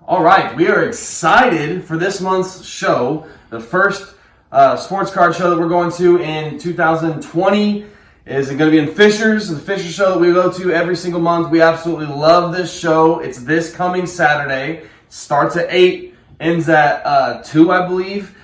All right, we are excited for this month's show, the first sports card show that we're going to in 2020. Is it going to be in Fishers, the Fishers show that we go to every single month. We absolutely love this show. It's this coming Saturday. Starts at 8, ends at 2, I believe.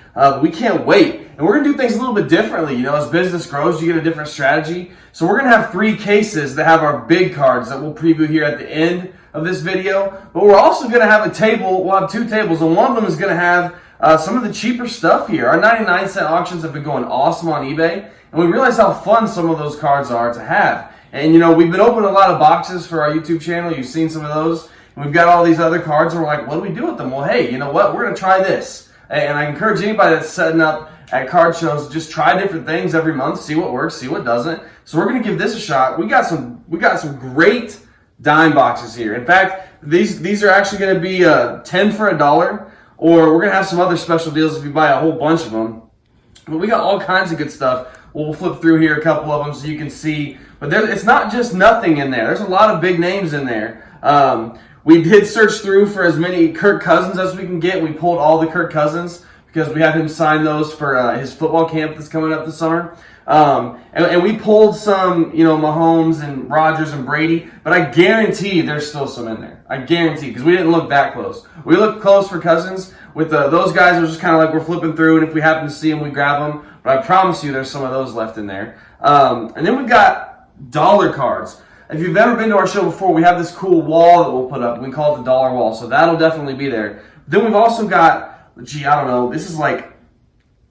We can't wait. And we're going to do things a little bit differently. You know, as business grows, you get a different strategy. So we're going to have 3 cases that have our big cards that we'll preview here at the end of this video. But we're also going to have a table. We'll have 2 tables, and one of them is going to have some of the cheaper stuff here. Our 99-cent auctions have been going awesome on eBay, and we realize how fun some of those cards are to have. And, you know, we've been opening a lot of boxes for our YouTube channel. You've seen some of those. And we've got all these other cards, and we're like, what do we do with them? Well, hey, you know what? We're going to try this. And I encourage anybody that's setting up at card shows, just try different things every month, see what works, see what doesn't. So we're going to give this a shot. We got some great dime boxes here. In fact, these are actually going to be 10 for $1, or we're going to have some other special deals if you buy a whole bunch of them. But we got all kinds of good stuff. We'll flip through here a couple of them so you can see. But it's not just nothing in there. There's a lot of big names in there. We did search through for as many Kirk Cousins as we can get. We pulled all the Kirk Cousins because we had him sign those for his football camp that's coming up this summer. And we pulled some, you know, Mahomes and Rodgers and Brady, but I guarantee there's still some in there. I guarantee, because we didn't look that close. We looked close for Cousins. With those guys, it was just kind of like we're flipping through, and if we happen to see them, we grab them. But I promise you there's some of those left in there. And then we've got dollar cards. If you've ever been to our show before, we have this cool wall that we'll put up. We call it the dollar wall, so that'll definitely be there. Then we've also got, I don't know, this is like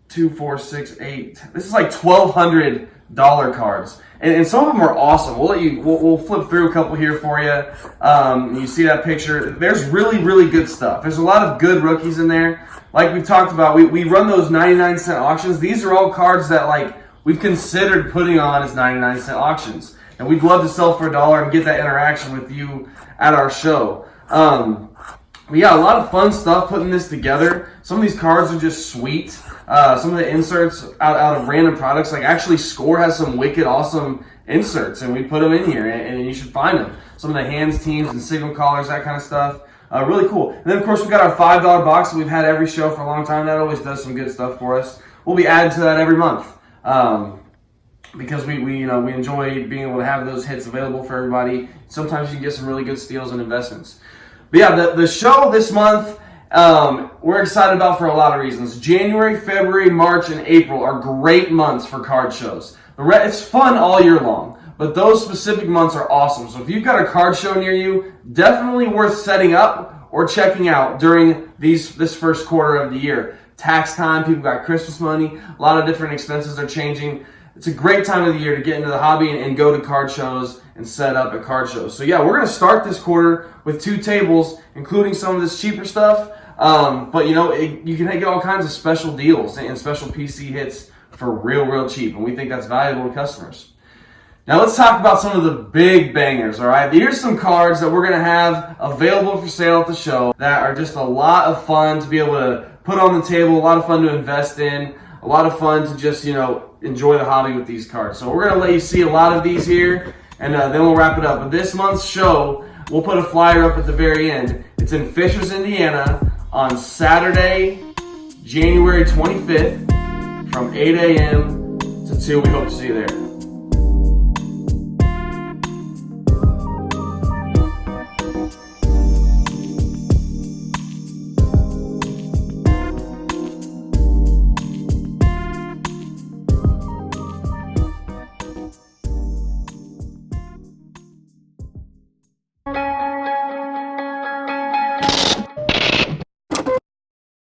2, 4, 6, 8. This is like $1,200 cards, and some of them are awesome. We'll flip through a couple here for you. You see that picture? There's really good stuff. There's a lot of good rookies in there. Like we've talked about, we run those 99-cent auctions. These are all cards that like we've considered putting on as 99-cent auctions. And we'd love to sell for $1 and get that interaction with you at our show. We got a lot of fun stuff putting this together. Some of these cards are just sweet. Some of the inserts out of random products, like actually Score has some wicked awesome inserts, and we put them in here, and you should find them. Some of the hands teams and signal collars, that kind of stuff. Really cool. And then, of course, we got our $5 box that we've had every show for a long time. That always does some good stuff for us. We'll be adding to that every month. Because we enjoy being able to have those hits available for everybody. Sometimes you can get some really good steals and investments. But yeah, the show this month, we're excited about for a lot of reasons. January, February, March, and April are great months for card shows. It's fun all year long, but those specific months are awesome. So if you've got a card show near you, definitely worth setting up or checking out during this first quarter of the year. Tax time, people got Christmas money, a lot of different expenses are changing. It's a great time of the year to get into the hobby and go to card shows and set up at card shows. So yeah, we're going to start this quarter with 2 tables, including some of this cheaper stuff. But you know, you can get all kinds of special deals and special PC hits for real cheap. And we think that's valuable to customers. Now let's talk about some of the big bangers, all right? Here's some cards that we're going to have available for sale at the show that are just a lot of fun to be able to put on the table, a lot of fun to invest in, a lot of fun to just, you know, enjoy the hobby with these cards. So we're going to let you see a lot of these here, and then we'll wrap it up. But this month's show, we'll put a flyer up at the very end. It's in Fishers, Indiana on Saturday, January 25th from 8 a.m. to 2. We hope to see you there.